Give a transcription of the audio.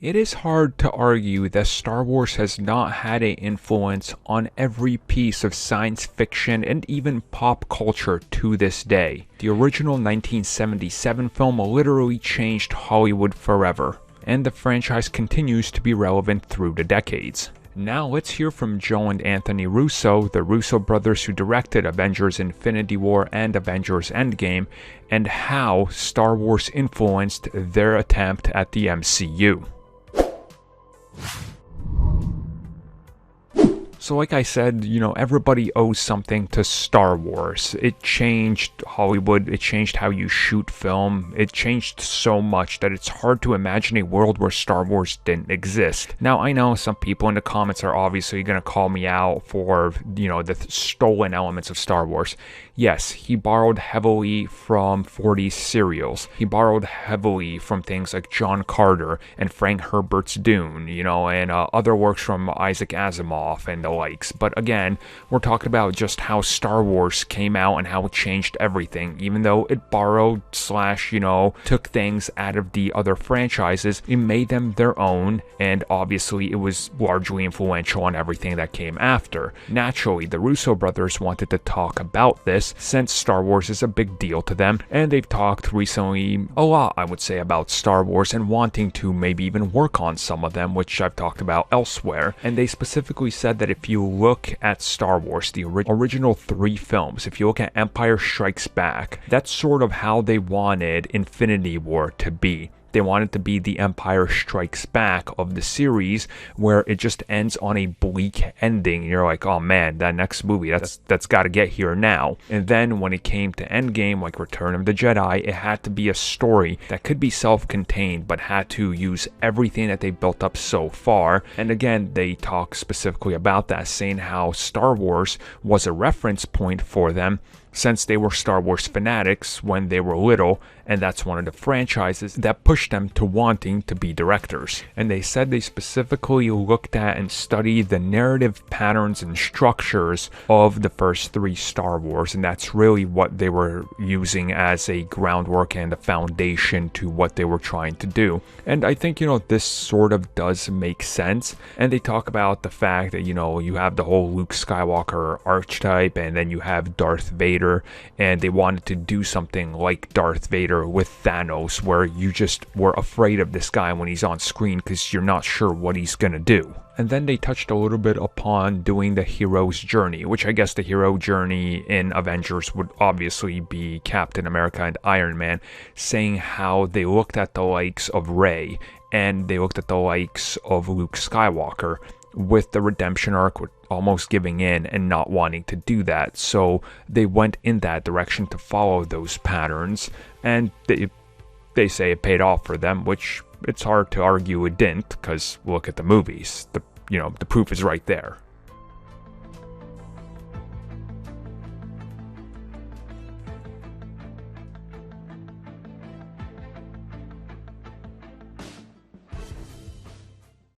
It is hard to argue that Star Wars has not had an influence on every piece of science fiction and even pop culture to this day. The original 1977 film literally changed Hollywood forever, and the franchise continues to be relevant through the decades. Now let's hear from Joe and Anthony Russo, the Russo brothers who directed Avengers Infinity War and Avengers Endgame, and how Star Wars influenced their attempt at the MCU. So like I said, everybody owes something to Star Wars. It changed Hollywood, it changed how you shoot film, it changed so much that it's hard to imagine a world where Star Wars didn't exist. Now I know some people in the comments are obviously going to call me out for, the stolen elements of Star Wars. Yes, he borrowed heavily from 40s serials. He borrowed heavily from things like John Carter and Frank Herbert's Dune, and other works from Isaac Asimov and the likes. But again, we're talking about just how Star Wars came out and how it changed everything. Even though it borrowed / took things out of the other franchises, it made them their own, and obviously it was largely influential on everything that came after. Naturally, the Russo brothers wanted to talk about this since Star Wars is a big deal to them, and they've talked recently a lot, I would say, about Star Wars and wanting to maybe even work on some of them, which I've talked about elsewhere. And they specifically said that if you look at Star Wars, the original 3 films, if you look at Empire Strikes Back, that's sort of how they wanted Infinity War to be. They want it to be the Empire Strikes Back of the series, where it just ends on a bleak ending. You're like, oh man, that next movie, that's got to get here now. And then when it came to Endgame, like Return of the Jedi, it had to be a story that could be self-contained, but had to use everything that they built up so far. And again, they talk specifically about that, saying how Star Wars was a reference point for them, since they were Star Wars fanatics when they were little, and that's one of the franchises that pushed them to wanting to be directors. And they said they specifically looked at and studied the narrative patterns and structures of the first 3 Star Wars, and that's really what they were using as a groundwork and a foundation to what they were trying to do. And I think, this sort of does make sense. And they talk about the fact that, you have the whole Luke Skywalker archetype, and then you have Darth Vader, and they wanted to do something like Darth Vader with Thanos, where you just were afraid of this guy when he's on screen because you're not sure what he's gonna do. And then they touched a little bit upon doing the hero's journey, which I guess the hero journey in Avengers would obviously be Captain America and Iron Man, saying how they looked at the likes of Rey and they looked at the likes of Luke Skywalker with the redemption arc, with almost giving in and not wanting to do that. So they went in that direction to follow those patterns, and they say it paid off for them, which it's hard to argue it didn't, because look at the movies. The proof is right there.